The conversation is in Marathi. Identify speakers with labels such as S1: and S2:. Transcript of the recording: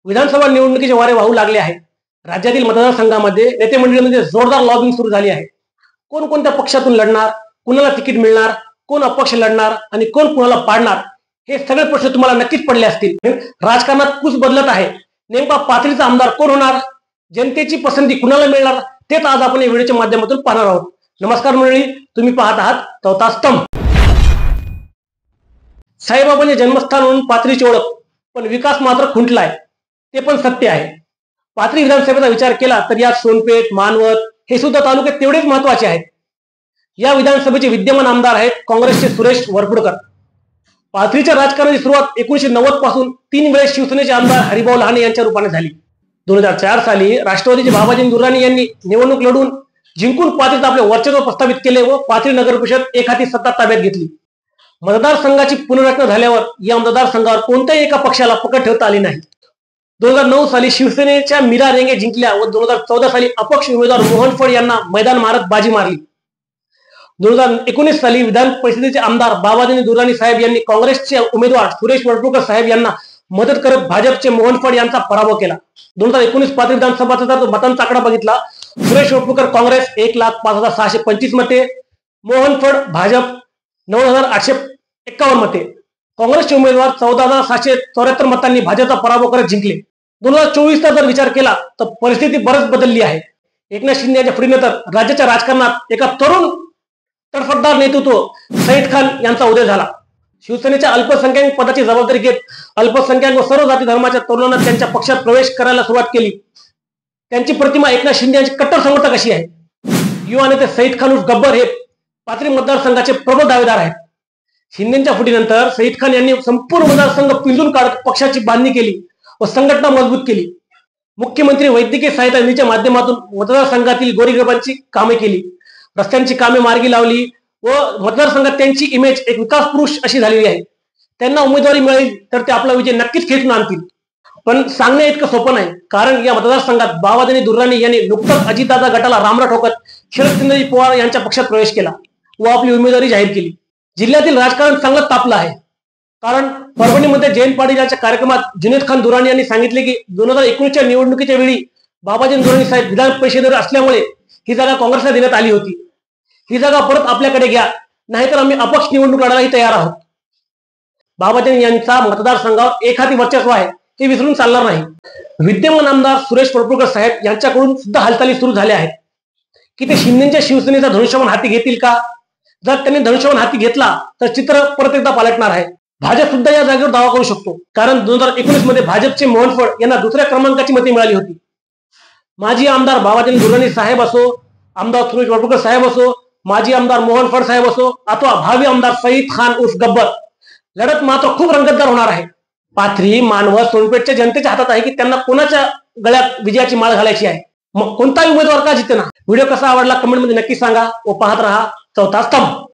S1: विधानसभा निवडणुकीचे वारे वाहू लागले आहेत. राज्यातील मतदारसंघामध्ये नेते मंडळीमध्ये जोरदार लॉबिंग सुरू झाली आहे. कोणकोणत्या पक्षातून लढणार, कुणाला तिकीट मिळणार, कोण अपक्ष लढणार आणि कोण कुणाला पाडणार, हे सगळे प्रश्न तुम्हाला नक्कीच पडले असतील. राजकारणात कुस बदलत आहे. नेमका पाथरीचा आमदार कोण होणार, जनतेची पसंती कुणाला मिळणार, तेच आज आपण या व्हिडिओच्या माध्यमातून पाहणार आहोत. नमस्कार मंडळी, तुम्ही पाहत आहात चौथा स्तंभ. साईबाबांचे जन्मस्थान म्हणून पाथरीची ओळख, पण विकास मात्र खुंटलाय, ते पण सत्य आहे. पाथरी विधानसभेचा विचार केला तर यात सोनपेठ, मानवत हे सुद्धा तालुके तेवढेच महत्वाचे आहेत. या विधानसभेचे विद्यमान आमदार आहेत काँग्रेसचे सुरेश वरपुडकर. पाथरीच्या राजकारणाची सुरुवात 1990 पासून 3 वेळेस शिवसेनेचे आमदार हरिभाऊ लहाने यांच्या रूपाने झाली. 2004 साली राष्ट्रवादीचे बाबाजी दुर्राणी यांनी निवडणूक लढवून जिंकून पाथरीत आपले वर्चस्व प्रस्थापित केले व पाथरी नगर परिषद एकहाती सत्ता ताब्यात घेतली. मतदारसंघाची पुनर्रचना झाल्यावर या मतदारसंघावर कोणत्याही एका पक्षाला पकड ठेवता आली नाही. 2009 साली शिवसेनेच्या मीरा रेंगे जिंकल्या व 2014 साली अपक्ष उमेदवार मोहन फड यांना मैदान मारत बाजी मारली. 2019 साली विधान परिषदेचे आमदार बाबाजी दुर्राणी साहेब यांनी काँग्रेसचे उमेदवार सुरेश वरपुडकर साहेब यांना मदत करत भाजपचे मोहन फड यांचा पराभव केला. 2019 पाथरी विधानसभाचा जर मतांचा आकडा बघितला, सुरेश वरपुडकर काँग्रेस 1,05,625 मते, मोहन फड भाजप 9,851 मते. काँग्रेसचे उमेदवार 14,774 मतांनी भाजपचा पराभव करत जिंकले. 2024चा जर विचार केला तर परिस्थिती बरंच बदलली आहे. एकनाथ शिंदे यांच्या फुटीनंतर राज्याच्या राजकारणात एका तरुण तडफडदार नेतृत्व सईद खान यांचा उदय झाला. शिवसेनेच्या अल्पसंख्याक पदाची जबाबदारी घेत अल्पसंख्याक व सर्व जाती धर्माच्या तरुणांना त्यांच्या पक्षात प्रवेश करायला सुरुवात केली. त्यांची प्रतिमा एकनाथ शिंदे यांची कट्टर समर्थक अशी आहे. युवा नेते सईद खान उर्फ गब्बर हे पाथरी मतदारसंघाचे प्रबळ दावेदार आहेत. शिंदेच्या फुटीनंतर सईद खान यांनी संपूर्ण मतदारसंघ पिंजून काढत पक्षाची बांधणी केली व संघटना मजबूत केली. मुख्यमंत्री वैद्यकीय सहायता निधीच्या माध्यमातून मतदारसंघातील गोरगरिबांची कामे केली, रस्त्यांची कामे मार्गी लावली व मतदारसंघात त्यांची इमेज एक विकास पुरुष अशी झालेली आहे. त्यांना उमेदवारी मिळाली तर ते आपला विजय नक्कीच खेचून आणतील. पण सांगणे इतकं सोपं नाही, कारण या मतदारसंघात बाबाजी दुर्राणी यांनी नुकतंच अजितदादा गटाला रामरा ठोकत शरदचंद्रजी पवार यांच्या पक्षात प्रवेश केला व आपली उमेदवारी जाहीर केली. जिल्ह्यातील राजकारण चांगलं तापलं आहे, कारण परभणीमध्ये जयंत पाटील यांच्या कार्यक्रमात जुनेद खान दुराणी यांनी सांगितले की 2019च्या निवडणुकीच्या वेळी बाबाजी दुराणी साहेब विधान परिषदेवर असल्यामुळे ही जागा काँग्रेसला देण्यात आली होती. ही जागा परत आपल्याकडे घ्या, नाहीतर आम्ही अपक्ष निवडणूक लढायलाही तयार आहोत. बाबाजी यांचा मतदारसंघावर एकहाती वर्चस्व आहे, हे विसरून चालणार नाही. विद्यमान आमदार सुरेश वरपुडकर साहेब यांच्याकडून सुद्धा हालचाली सुरू झाल्या आहेत की ते शिंदेच्या शिवसेनेचा धनुष्यबाण हाती घेतील का. जर त्यांनी धनुष्यबाण हाती घेतला तर चित्र परत एकदा पालटणार आहे. भाजप सुद्धा या जागेवर दावा करू शकतो, कारण 2019 मध्ये भाजपचे मोहन फड यांना दुसऱ्या क्रमांकाची मते मिळाली होती. माजी आमदार बाबाजी दुर्राणी साहेब असो, आमदार सुरेश वरपुडकर साहेब असो, माजी आमदार मोहन फड साहेब असो अथवा भावी आमदार सईद खान उर्फ गब्बर, लढत मात्र खूप रंगतदार होणार आहे. पाथरी, मानवत, सोनपेठच्या जनतेच्या हातात आहे की त्यांना कोणाच्या गळ्यात विजयाची माळ घालायची आहे. मग कोणताही उमेदवार का जितेना. व्हिडिओ कसा आवडला कमेंटमध्ये नक्की सांगा व पाहत रहा चौथा स्तंभ.